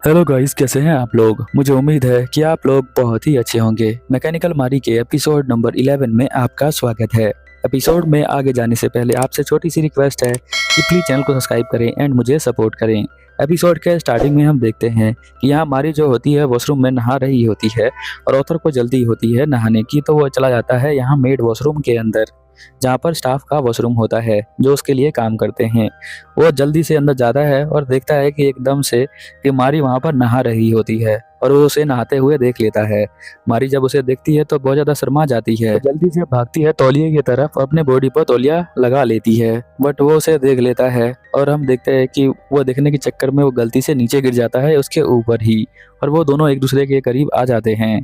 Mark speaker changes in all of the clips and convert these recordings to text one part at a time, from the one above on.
Speaker 1: Hello guys, कैसे हैं आप लोग। मुझे उम्मीद है कि आप लोग बहुत ही अच्छे होंगे। मैकेनिकल मारी के एपिसोड नंबर 11 में आपका स्वागत है। एपिसोड में आगे जाने से पहले आपसे छोटी सी रिक्वेस्ट है कि प्लीज चैनल को सब्सक्राइब करें एंड मुझे सपोर्ट करें। एपिसोड के स्टार्टिंग में हम देखते हैं कि यहाँ मारी जो होती है वॉशरूम में नहा रही होती है और ऑथर को जल्दी होती है नहाने की, तो वो चला जाता है यहाँ मेड वॉशरूम के अंदर, जहाँ पर स्टाफ का वॉशरूम होता है जो उसके लिए काम करते हैं। वो जल्दी से अंदर जाता है और देखता है कि एकदम से कि मारी वहां पर नहा रही होती है और वो उसे नहाते हुए देख लेता है। मारी जब उसे देखती है तो बहुत ज्यादा शर्मा जाती है, तो जल्दी से भागती है तौलिए की तरफ, अपने बॉडी पर तौलिया लगा लेती है। बट वो उसे देख लेता है और हम देखते हैं कि वो देखने के चक्कर में वो गलती से नीचे गिर जाता है उसके ऊपर ही, और वो दोनों एक दूसरे के करीब आ जाते हैं।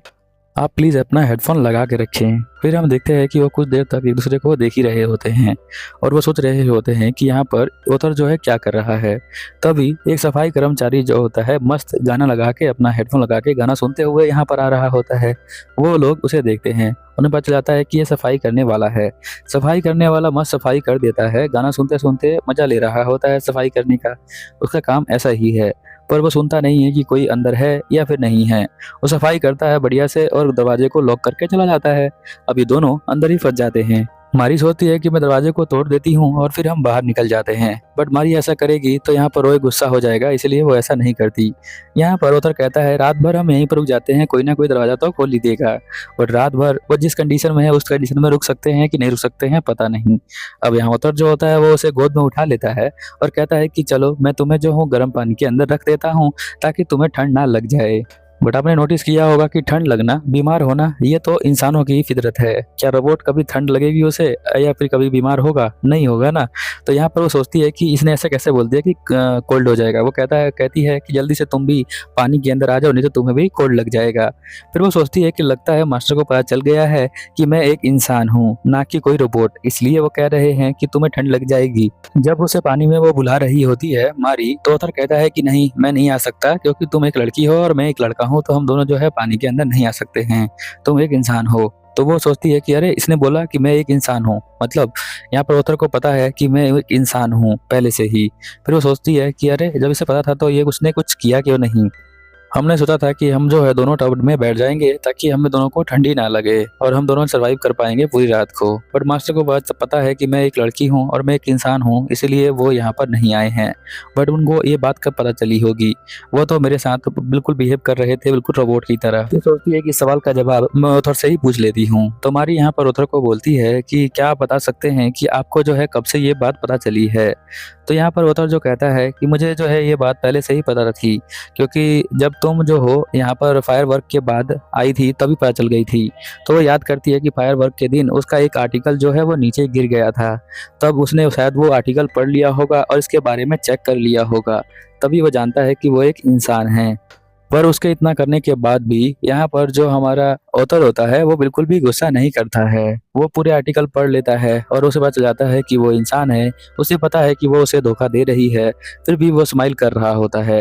Speaker 1: आप प्लीज़ अपना हेडफोन लगा के रखें। फिर हम देखते हैं कि वो कुछ देर तक एक दूसरे को देख ही रहे होते हैं और वो सोच रहे होते हैं कि यहाँ पर ओथर जो है क्या कर रहा है। तभी एक सफाई कर्मचारी जो होता है मस्त गाना लगा के, अपना हेडफोन लगा के गाना सुनते हुए यहाँ पर आ रहा होता है। वो लोग उसे देखते हैं, उन्हें पता चल जाता है कि ये सफाई करने वाला है। सफाई करने वाला मस्त सफाई कर देता है, गाना सुनते सुनते मजा ले रहा होता है सफाई करने का। उसका काम ऐसा ही है, पर वो सुनता नहीं है कि कोई अंदर है या फिर नहीं है। वो सफाई करता है बढ़िया से और दरवाजे को लॉक करके चला जाता है। अब ये दोनों अंदर ही फंस जाते हैं। मारी सोचती है कि मैं दरवाजे को तोड़ देती हूँ और फिर हम बाहर निकल जाते हैं, बट मारी ऐसा करेगी तो यहाँ पर रोए गुस्सा हो जाएगा, इसलिए वो ऐसा नहीं करती। यहाँ पर ओथर कहता है रात भर हम यहीं पर रुक जाते हैं, कोई ना कोई दरवाजा तो खोल ही देगा। बट रात भर वो जिस कंडीशन में है उस कंडीशन में रुक सकते हैं कि नहीं रुक सकते हैं पता नहीं। अब यहाँ ओथर जो होता है वो उसे गोद में उठा लेता है और कहता है कि चलो मैं तुम्हें जो हूँ गर्म पानी के अंदर रख देता हूँ ताकि तुम्हें ठंड ना लग जाए। बट आपने नोटिस किया होगा कि ठंड लगना, बीमार होना, ये तो इंसानों की ही फितरत है। क्या रोबोट कभी ठंड लगेगी उसे या फिर कभी बीमार होगा? नहीं होगा ना। तो यहाँ पर वो सोचती है कि इसने ऐसे कैसे बोल दिया कि कोल्ड हो जाएगा। वो कहती है कि जल्दी से तुम भी पानी के अंदर आ जाओ, नहीं तो तुम्हें भी कोल्ड लग जाएगा। फिर वो सोचती है कि लगता है मास्टर को पता चल गया है कि मैं एक इंसान हूँ, ना कि कोई रोबोट, इसलिए वो कह रहे हैं कि तुम्हें ठंड लग जाएगी। जब उसे पानी में वो बुला रही होती है मारी, तो ओथर कहता है कि नहीं, मैं नहीं आ सकता, क्योंकि तुम एक लड़की हो और मैं एक लड़का हूँ, तो हम दोनों जो है पानी के अंदर नहीं आ सकते हैं। तुम एक इंसान हो। तो वो सोचती है कि अरे इसने बोला कि मैं एक इंसान हूँ, मतलब यहाँ पर ओथर को पता है कि मैं एक इंसान हूँ पहले से ही। फिर वो सोचती है कि अरे जब इसे पता था तो ये उसने कुछ किया क्यों नहीं। हमने सोचा था कि हम जो है दोनों टब में बैठ जाएंगे ताकि हमें दोनों को ठंडी ना लगे और हम दोनों सर्वाइव कर पाएंगे पूरी रात को। बट मास्टर को बात पता है कि मैं एक लड़की हूँ और मैं एक इंसान हूँ, इसलिए वो यहाँ पर नहीं आए हैं। बट उनको ये बात कब पता चली होगी? वो तो मेरे साथ बिल्कुल बिहेव कर रहे थे, बिल्कुल रोबोट की तरह। ये सोचती है कि इस सवाल का जवाब मैं ओथर से ही पूछ लेती हूँ। तो हमारी यहाँ पर ओथर को बोलती है कि क्या आप बता सकते हैं कि आपको जो है कब से ये बात पता चली है? तो यहाँ पर ओथर जो कहता है कि मुझे जो है ये बात पहले से ही पता थी, क्योंकि जब तुम जो हो यहाँ पर फायर वर्क के बाद आई थी तभी पता चल गई थी। तो वो याद करती है कि फायर वर्क के दिन उसका एक आर्टिकल जो है वो नीचे गिर गया था, तब उसने शायद वो आर्टिकल पढ़ लिया होगा और इसके बारे में चेक कर लिया होगा, तभी वो जानता है कि वो एक इंसान है। पर उसके इतना करने के बाद भी यहाँ पर जो हमारा ऑथर होता है वो बिल्कुल भी गुस्सा नहीं करता है। वो पूरे आर्टिकल पढ़ लेता है और उसे पता चल जाता है कि वो इंसान है। उसे पता है कि वो उसे धोखा दे रही है, फिर भी वो स्माइल कर रहा होता है।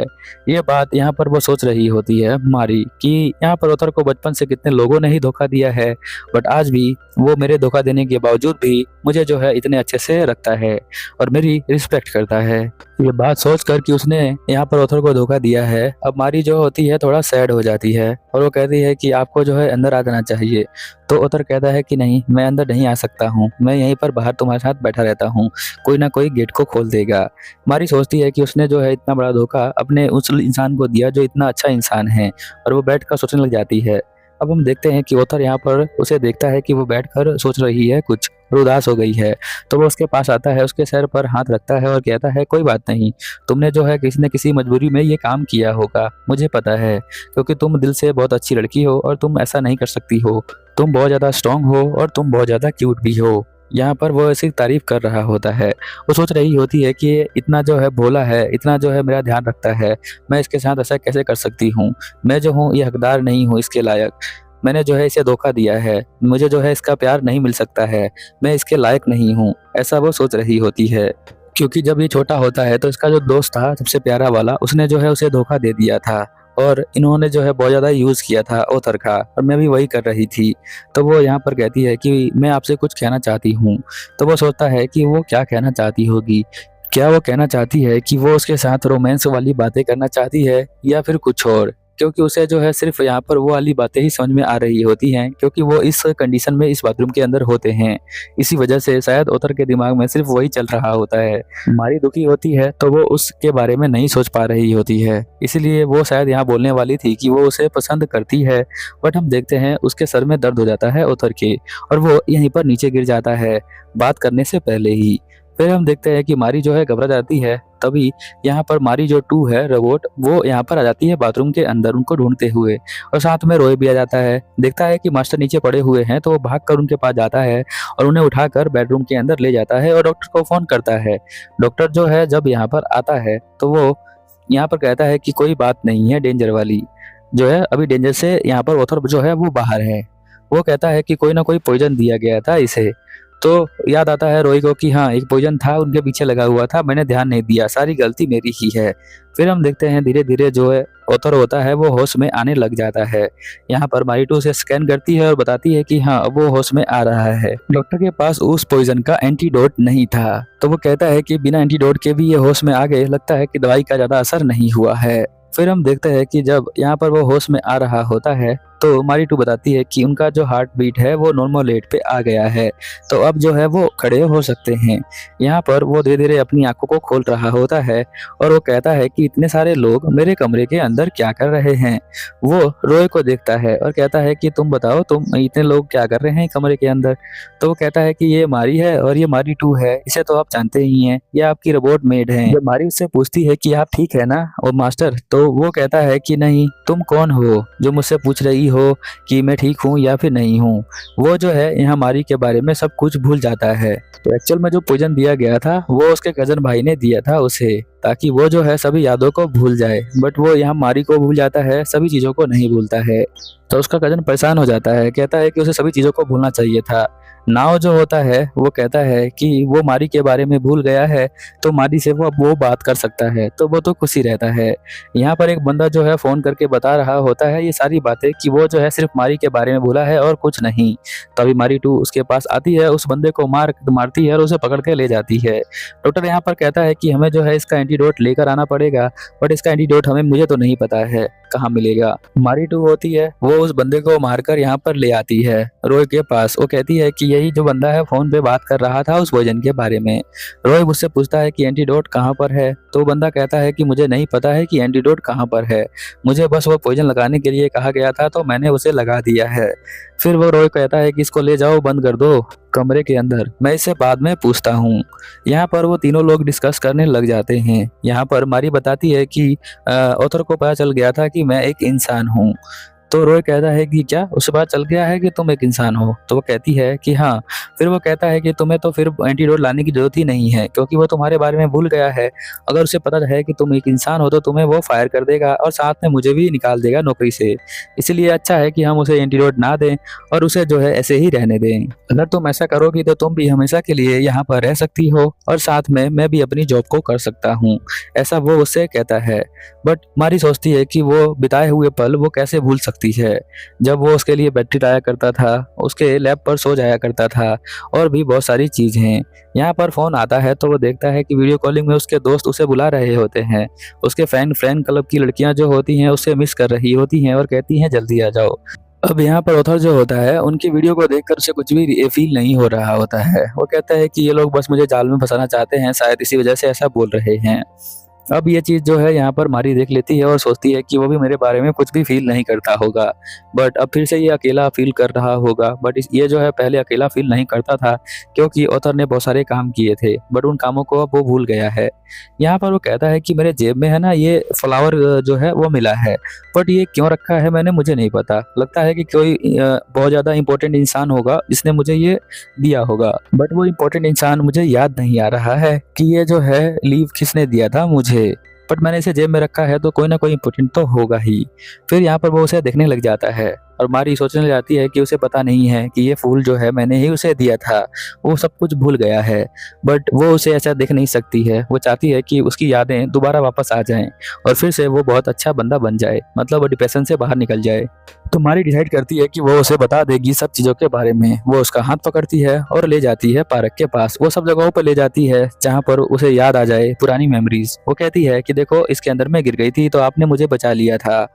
Speaker 1: ये बात यहाँ पर वो सोच रही होती है मारी कि यहाँ पर ऑथर को बचपन से कितने लोगों ने ही धोखा दिया है, बट आज भी वो मेरे धोखा देने के बावजूद भी मुझे जो है इतने अच्छे से रखता है और मेरी रिस्पेक्ट करता है। ये बात सोच कर कि उसने यहाँ पर ऑथर को धोखा दिया है, अब मारी जो होती है थोड़ा सैड हो जाती है और वो कहती है कि आपको जो है अंदर आ जाना चाहिए। तो ऑथर कहता है कि नहीं, मैं अंदर नहीं आ सकता हूँ, मैं यहीं पर बाहर तुम्हारे साथ बैठा रहता हूँ, कोई ना कोई गेट को खोल देगा। मारी सोचती है कि उसने जो है इतना बड़ा धोखा अपने उस इंसान को दिया जो इतना अच्छा इंसान है, और वो बैठ कर सोचने लग जाती है। अब हम देखते हैं कि ऑथर यहाँ पर उसे देखता है कि वो बैठकर सोच रही है कुछ और उदास हो गई है। तो वो उसके पास आता है, उसके सर पर हाथ रखता है और कहता है कोई बात नहीं, तुमने जो है किसी न किसी मजबूरी में ये काम किया होगा, मुझे पता है, क्योंकि तुम दिल से बहुत अच्छी लड़की हो और तुम ऐसा नहीं कर सकती हो। तुम बहुत ज़्यादा स्ट्रांग हो और तुम बहुत ज़्यादा क्यूट भी हो। यहाँ पर वो ऐसी तारीफ कर रहा होता है। वो सोच रही होती है कि ये इतना जो है भोला है, इतना जो है मेरा ध्यान रखता है, मैं इसके साथ ऐसा कैसे कर सकती हूँ? मैं जो हूँ ये हकदार नहीं हूँ इसके लायक, मैंने जो है इसे धोखा दिया है, मुझे जो है इसका प्यार नहीं मिल सकता है, मैं इसके लायक नहीं हूँ, ऐसा वो सोच रही होती है। क्योंकि जब ये छोटा होता है तो इसका जो दोस्त था सबसे प्यारा वाला, उसने जो है उसे धोखा दे दिया था और इन्होंने जो है बहुत ज़्यादा यूज़ किया था ऑथर का, और मैं भी वही कर रही थी। तो वो यहाँ पर कहती है कि मैं आपसे कुछ कहना चाहती हूँ। तो वो सोचता है कि वो क्या कहना चाहती होगी, क्या वो कहना चाहती है कि वो उसके साथ रोमांस वाली बातें करना चाहती है या फिर कुछ और, क्योंकि उसे जो है सिर्फ यहाँ पर वो वाली बातें ही समझ में आ रही होती हैं, क्योंकि वो इस कंडीशन में इस बाथरूम के अंदर होते हैं। इसी वजह से शायद ओथर के दिमाग में सिर्फ वही चल रहा होता है। मारी दुखी होती है तो वो उसके बारे में नहीं सोच पा रही होती है, इसलिए वो शायद यहाँ बोलने वाली थी कि वो उसे पसंद करती है। बट हम देखते हैं उसके सर में दर्द हो जाता है ओथर के, और वो यहीं पर नीचे गिर जाता है बात करने से पहले ही। फिर हम देखते हैं कि मारी जो है घबरा जाती है। तभी यहाँ पर मारी जो 2 है रोबोट, वो यहाँ पर आ जाती है बाथरूम के अंदर उनको ढूंढते हुए, और साथ में रोए भी आ जाता है। देखता है कि मास्टर नीचे पड़े हुए हैं तो वो भागकर उनके पास जाता है और उन्हें उठाकर बेडरूम के अंदर ले जाता है और डॉक्टर को फोन करता है। डॉक्टर जो है जब यहाँ पर आता है तो वो यहाँ पर कहता है कि कोई बात नहीं है डेंजर वाली, जो है अभी डेंजर से यहाँ पर ओथर जो है वो बाहर है। वो कहता है कि कोई ना कोई पॉइजन दिया गया था इसे। तो याद आता है रोई को कि हाँ, एक पॉइजन था उनके पीछे लगा हुआ था, मैंने ध्यान नहीं दिया, सारी गलती मेरी ही है। फिर हम देखते हैं धीरे धीरे जो है ओथर होता है वो होश में आने लग जाता है। यहाँ पर मारिटू से स्कैन करती है और बताती है कि हाँ, अब वो होश में आ रहा है। डॉक्टर के पास उस पॉइजन का एंटीडोट नहीं था, तो वो कहता है कि बिना एंटीडोट के भी ये होश में आ गए, लगता है कि दवाई का ज्यादा असर नहीं हुआ है। फिर हम देखते हैं कि जब यहाँ पर वो होश में आ रहा होता है तो मारिटू बताती है कि उनका जो हार्ट बीट है वो नॉर्मल रेट पे आ गया है, तो अब जो है वो खड़े हो सकते हैं। यहाँ पर वो धीरे धीरे अपनी आंखों को खोल रहा होता है और वो कहता है कि इतने सारे लोग मेरे कमरे के अंदर क्या कर रहे हैं। वो रोय को देखता है और कहता है कि तुम बताओ, तुम इतने लोग क्या कर रहे हैं कमरे के अंदर। तो वो कहता है कि ये मारी है और ये मारी 2 है, इसे तो आप जानते ही हैं, ये आपकी रोबोट मेड है। जब मारी उससे पूछती है कि आप ठीक है ना और मास्टर, तो वो कहता है कि नहीं, तुम कौन हो जो मुझसे पूछ रही हो कि मैं ठीक हूँ या फिर नहीं हूँ। वो जो है यहाँ मारी के बारे में सब कुछ भूल जाता है। तो एक्चुअल में जो पॉइजन दिया गया था वो उसके कजन भाई ने दिया था उसे, ताकि वो जो है सभी यादों को भूल जाए। बट वो यहाँ मारी को भूल जाता है, सभी चीजों को नहीं भूलता है। तो उसका कजन परेशान हो जाता है, कहता है कि उसे सभी चीजों को भूलना चाहिए था। नाव जो होता है वो कहता है कि वो मारी के बारे में भूल गया है, तो मारी से वो अब वो बात कर सकता है, तो वो तो खुशी रहता है। यहाँ पर एक बंदा जो है फोन करके बता रहा होता है ये सारी बातें कि वो जो है सिर्फ मारी के बारे में भूला है और कुछ नहीं। तभी मारी 2 उसके पास आती है, उस बंदे को मारती है और उसे पकड़ के ले जाती है। डॉक्टर यहाँ पर कहता है कि हमें जो है इसका एंटीडोट लेकर आना पड़ेगा, बट इसका एंटीडोट मुझे तो नहीं पता है कहाँ मिलेगा। मारी 2 होती है वो उस बंदे को मारकर यहाँ पर ले आती है रोय के पास। वो कहती है कि यही जो बंदा है फोन पे बात कर रहा था उस पॉइजन के बारे में। रोय मुझसे पूछता है कि एंटीडोट कहाँ पर है, तो वो बंदा कहता है कि मुझे नहीं पता है कि एंटीडोट कहाँ पर है, मुझे बस वो पॉइजन लगाने के लिए कहा गया था तो मैंने उसे लगा दिया है। फिर वो रोय कहता है कि इसको ले जाओ, बंद कर दो कमरे के अंदर, मैं इससे बाद में पूछता हूँ। यहाँ पर वो तीनों लोग डिस्कस करने लग जाते हैं। यहाँ पर मारी बताती है कि ऑथर को पता चल गया था कि मैं एक इंसान हूँ। तो रोय कहता है कि क्या उसे पता चल गया है कि तुम एक इंसान हो, तो वो कहती है कि हाँ। फिर वो कहता है कि तुम्हें तो फिर एंटीडोट लाने की जरूरत ही नहीं है, क्योंकि वो तुम्हारे बारे में भूल गया है। अगर उसे पता है कि तुम एक इंसान हो तो तुम्हें वो फायर कर देगा और साथ में मुझे भी निकाल देगा नौकरी से। इसलिए अच्छा है कि हम उसे एंटीडोट ना दें और उसे जो है ऐसे ही रहने दें। अगर तुम ऐसा करोगी तो तुम भी हमेशा के लिए यहाँ पर रह सकती हो और साथ में मैं भी अपनी जॉब को कर सकता हूँ, ऐसा वो उससे कहता है। बट मारी सोचती है कि वो बिताए हुए पल वो कैसे भूल सकती है, जब वो उसके लिए बैटरी लाया करता था, उसके लैब पर सो जाया करता था, और भी बहुत सारी चीज हैं। यहाँ पर फोन आता है तो वो देखता है कि वीडियो कॉलिंग में उसके दोस्त उसे बुला रहे होते हैं। उसके फ्रेंड क्लब की लड़कियां जो होती हैं उससे मिस कर रही होती हैं और कहती हैं जल्दी आ जाओ। अब यहाँ पर ऑथर जो होता है उनकी वीडियो को देखकर उसे कुछ भी फील नहीं हो रहा होता है। वो कहता है कि ये लोग बस मुझे जाल में फंसाना चाहते हैं, शायद इसी वजह से ऐसा बोल रहे हैं। अब ये चीज जो है यहाँ पर मारी देख लेती है और सोचती है कि वो भी मेरे बारे में कुछ भी फील नहीं करता होगा, बट अब फिर से ये अकेला फील कर रहा होगा। बट ये जो है पहले अकेला फील नहीं करता था, क्योंकि ऑथर ने बहुत सारे काम किए थे, बट उन कामों को अब वो भूल गया है। यहाँ पर वो कहता है कि मेरे जेब में है ना ये फ्लावर जो है वो मिला है, बट ये क्यों रखा है मुझे नहीं पता, लगता है कि कोई बहुत ज्यादा इंपॉर्टेंट इंसान होगा जिसने मुझे ये दिया होगा, बट वो इंपॉर्टेंट इंसान मुझे याद नहीं आ रहा है कि ये जो है लीव किसने दिया था मुझे। बट मैंने इसे जेब में रखा है तो कोई ना कोई इंपॉर्टेंट तो होगा ही। फिर यहाँ पर वो उसे देखने लग जाता है। और मारी सोचने लग जाती है कि उसे पता नहीं है कि ये फूल जो है मैंने ही उसे दिया था। वो सब कुछ भूल गया है, बट वो उसे ऐसा देख नहीं सकती है। वो चाहती है कि उसकी यादें दोबारा वापस आ जाएं और फिर से वो बहुत अच्छा बंदा बन जाए, मतलब वो डिप्रेशन से बाहर निकल जाए। तो मारी डिसाइड करती है कि वो उसे बता देगी सब चीज़ों के बारे में। वो उसका हाथ पकड़ती है और ले जाती है पार्क के पास। वो सब जगहों पर ले जाती है जहाँ पर उसे याद आ जाए पुरानी मेमोरीज। वो कहती है कि देखो, इसके अंदर मैं गिर गई थी तो आपने मुझे बचा लिया था।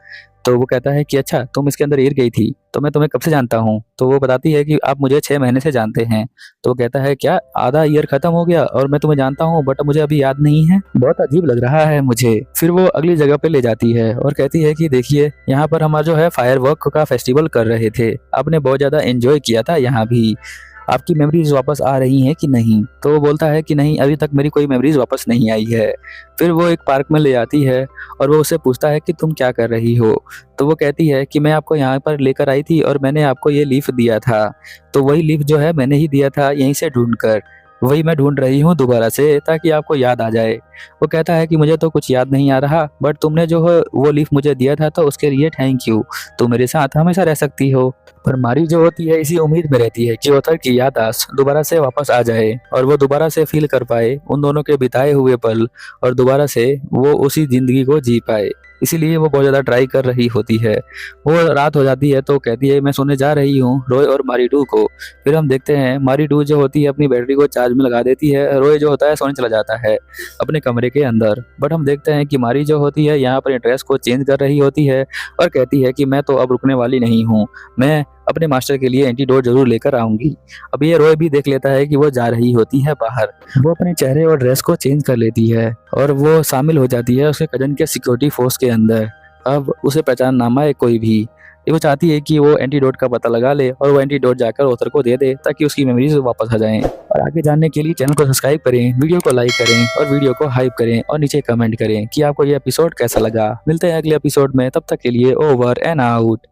Speaker 1: तो वो कहता है कि अच्छा, तुम इसके अंदर गिर गई थी, तो मैं तुम्हें कब से जानता हूँ। तो वो बताती है कि आप मुझे 6 महीने से जानते हैं। तो वो कहता है क्या आधा ईयर खत्म हो गया और मैं तुम्हें जानता हूँ बट मुझे अभी याद नहीं है, बहुत अजीब लग रहा है मुझे। फिर वो अगली जगह पे ले जाती है और कहती है कि देखिए, यहाँ पर हमारा जो है फायरवर्क का फेस्टिवल कर रहे थे, आपने बहुत ज्यादा एंजॉय किया था यहाँ भी, आपकी मेमोरीज वापस आ रही हैं कि नहीं। तो वो बोलता है कि नहीं, अभी तक मेरी कोई मेमोरीज वापस नहीं आई है। फिर वो एक पार्क में ले जाती है और वो उससे पूछता है कि तुम क्या कर रही हो। तो वो कहती है कि मैं आपको यहाँ पर लेकर आई थी और मैंने आपको ये लीफ दिया था, तो वही लीफ जो है मैंने ही दिया था यहीं से ढूंढ कर, वही मैं ढूंढ रही हूँ दोबारा से ताकि आपको याद आ जाए। वो कहता है कि मुझे तो कुछ याद नहीं आ रहा, बट तुमने जो है वो लीफ मुझे दिया था तो उसके लिए थैंक यू, तुम मेरे साथ हमेशा रह सकती हो। पर मारी जो होती है इसी उम्मीद में रहती है कि ऑथर की याददाश्त दोबारा से वापस आ जाए और वो दोबारा से फील कर पाए उन दोनों के बिताए हुए पल और दोबारा से वो उसी जिंदगी को जी पाए। इसीलिए वो बहुत ज़्यादा ट्राई कर रही होती है। वो रात हो जाती है तो कहती है मैं सोने जा रही हूँ रॉय और मारीडू को। फिर हम देखते हैं मारीडू जो होती है अपनी बैटरी को चार्ज में लगा देती है, रॉय जो होता है सोने चला जाता है अपने कमरे के अंदर। बट हम देखते हैं कि मारी जो होती है यहाँ पर ड्रेस को चेंज कर रही होती है और कहती है कि मैं तो अब रुकने वाली नहीं हूँ, मैं अपने मास्टर के लिए एंटीडोट जरूर लेकर आऊंगी। अब ये रॉय भी देख लेता है कि वो जा रही होती है बाहर। वो अपने चेहरे और ड्रेस को चेंज कर लेती है और वो शामिल हो जाती है उसके कजन के सिक्योरिटी फोर्स के अंदर। अब उसे पहचान नामा है कोई भी। ये वो चाहती है कि वो एंटीडोट का पता लगा ले और वो एंटीडोट जाकर ऑथर को दे दे ताकि उसकी मेमोरीज वापस आ जाएं। और आगे जानने के लिए चैनल को सब्सक्राइब करें, वीडियो को लाइक करें और वीडियो को हाइप करें और नीचे कमेंट करें कि आपको ये एपिसोड कैसा लगा। मिलते हैं अगले एपिसोड में, तब तक के लिए ओवर एंड आउट।